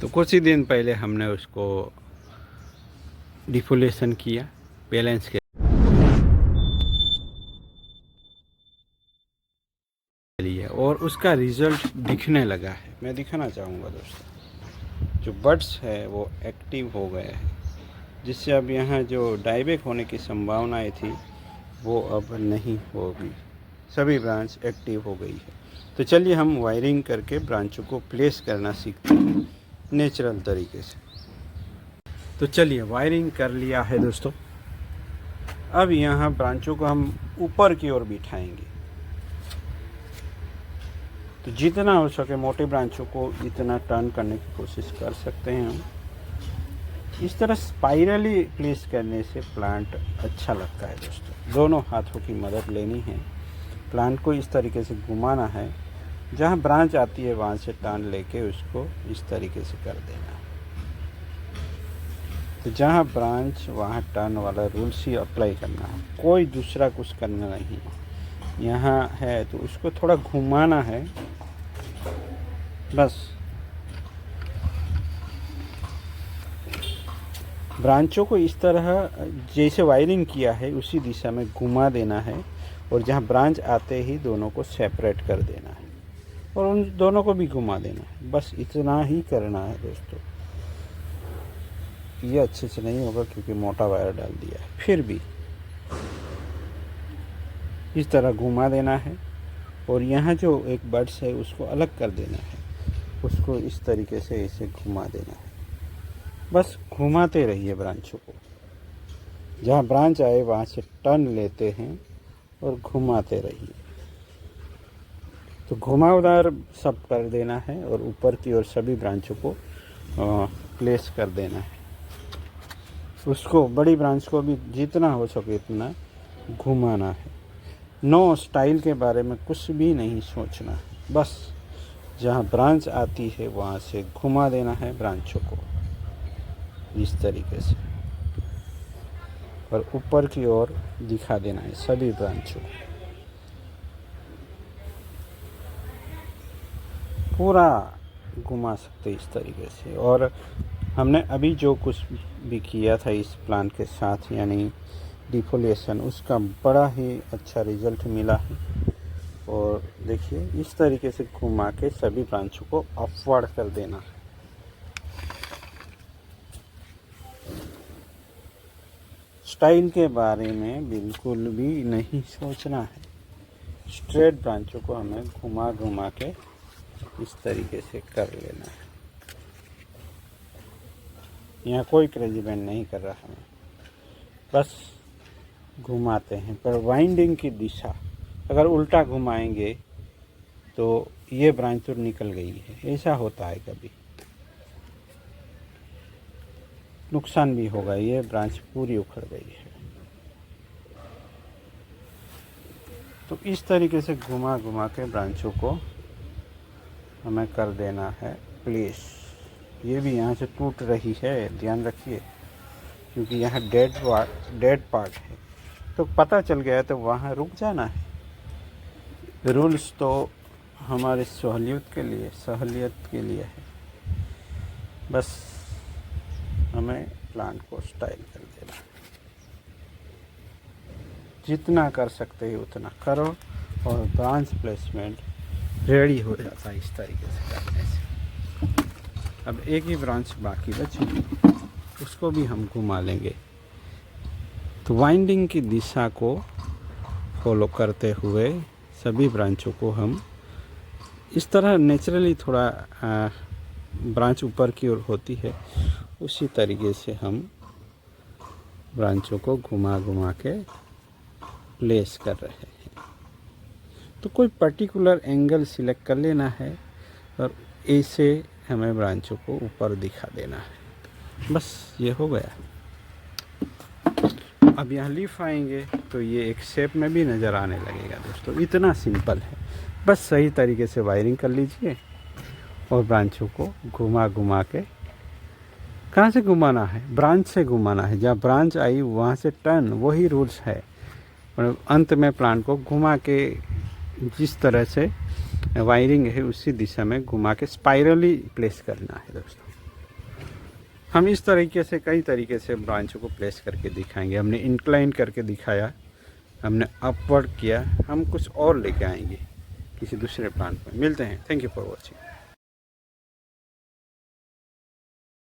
तो कुछ ही दिन पहले हमने उसको डिफोलेशन किया बैलेंस के लिए, और उसका रिज़ल्ट दिखने लगा है। मैं दिखाना चाहूँगा दोस्तों, जो बड्स है वो एक्टिव हो गए हैं, जिससे अब यहाँ जो डाइबैक होने की संभावनाएं थी वो अब नहीं होगी। सभी ब्रांच एक्टिव हो गई है। तो चलिए हम वायरिंग करके ब्रांचों को प्लेस करना सीखते हैं नेचुरल तरीके से। तो चलिए वायरिंग कर लिया है दोस्तों। अब यहाँ ब्रांचों को हम ऊपर की ओर बिठाएंगे। तो जितना हो सके मोटे ब्रांचों को इतना टर्न करने की कोशिश कर सकते हैं हम। इस तरह स्पाइरली प्लेस करने से प्लांट अच्छा लगता है दोस्तों। दोनों हाथों की मदद लेनी है, प्लांट को इस तरीके से घुमाना है, जहाँ ब्रांच आती है वहाँ से टर्न लेके उसको इस तरीके से कर देना है। तो जहाँ ब्रांच वहाँ टर्न वाला रूल्स ही अप्लाई करना है, कोई दूसरा कुछ करना नहीं। यहाँ है तो उसको थोड़ा घुमाना है बस। ब्रांचों को इस तरह जैसे वायरिंग किया है उसी दिशा में घुमा देना है, और जहाँ ब्रांच आते ही दोनों को सेपरेट कर देना है और उन दोनों को भी घुमा देना है। बस इतना ही करना है दोस्तों। ये अच्छे से नहीं होगा क्योंकि मोटा वायर डाल दिया है। फिर भी इस तरह घुमा देना है, और यहाँ जो एक बड्स है उसको अलग कर देना है, उसको इस तरीके से इसे घुमा देना है। बस घुमाते रहिए ब्रांचों को, जहाँ ब्रांच आए वहाँ से टर्न लेते हैं और घुमाते रहिए। तो घुमावदार सब कर देना है और ऊपर की ओर सभी ब्रांचों को प्लेस कर देना है। उसको बड़ी ब्रांच को भी जितना हो सके इतना घुमाना है। नो स्टाइल के बारे में कुछ भी नहीं सोचना है, बस जहाँ ब्रांच आती है वहाँ से घुमा देना है ब्रांचों को इस तरीके से, और ऊपर की ओर दिखा देना है सभी ब्रांचों को। पूरा घुमा सकते इस तरीके से। और हमने अभी जो कुछ भी किया था इस प्लांट के साथ, यानी डिफोलेशन, उसका बड़ा ही अच्छा रिजल्ट मिला है। और देखिए इस तरीके से घुमा के सभी ब्रांचों को अपवर्ड कर देना है। स्टाइल के बारे में बिल्कुल भी नहीं सोचना है। स्ट्रेट ब्रांचों को हमें घुमा घुमा के इस तरीके से कर लेना है। यहाँ कोई क्रेजी बैंड नहीं कर रहा हमें, बस घुमाते हैं। पर वाइंडिंग की दिशा अगर उल्टा घुमाएंगे तो ये ब्रांच तो निकल गई है, ऐसा होता है कभी, नुकसान भी होगा। ये ब्रांच पूरी उखड़ गई है। तो इस तरीके से घुमा घुमा के ब्रांचों को हमें कर देना है प्लेस। ये भी यहाँ से टूट रही है, ध्यान रखिए, क्योंकि यहाँ डेड पार्ट है। तो पता चल गया तो वहाँ रुक जाना है। रूल्स तो हमारी सहूलियत के लिए है। बस हमें प्लांट को स्टाइल कर देना है। जितना कर सकते हैं उतना करो, और ब्रांच प्लेसमेंट रेडी हो जाता है इस तरीके से करने से। अब एक ही ब्रांच बाकी बची, उसको भी हम घुमा लेंगे। तो वाइंडिंग की दिशा को फॉलो करते हुए सभी ब्रांचों को हम इस तरह नेचुरली, थोड़ा ब्रांच ऊपर की ओर होती है उसी तरीके से हम ब्रांचों को घुमा घुमा के प्लेस कर रहे हैं। तो कोई पर्टिकुलर एंगल सिलेक्ट कर लेना है और ऐसे हमें ब्रांचों को ऊपर दिखा देना है। बस ये हो गया। अब यहाँ लीफ आएंगे तो ये एक शेप में भी नज़र आने लगेगा दोस्तों। इतना सिंपल है, बस सही तरीके से वायरिंग कर लीजिए और ब्रांचों को घुमा घुमा के, कहाँ से घुमाना है, ब्रांच से घुमाना है। जहाँ ब्रांच आई वहाँ से टर्न, वही रूल्स है। और अंत में प्लांट को घुमा के जिस तरह से वायरिंग है उसी दिशा में घुमा के स्पाइरली प्लेस करना है दोस्तों। हम इस तरीके से कई तरीके से ब्रांचों को प्लेस करके दिखाएंगे। हमने इंक्लाइन करके दिखाया, हमने अपवर्ड किया, हम कुछ और लेके आएंगे किसी दूसरे प्लांट में। मिलते हैं। Thank you for watching.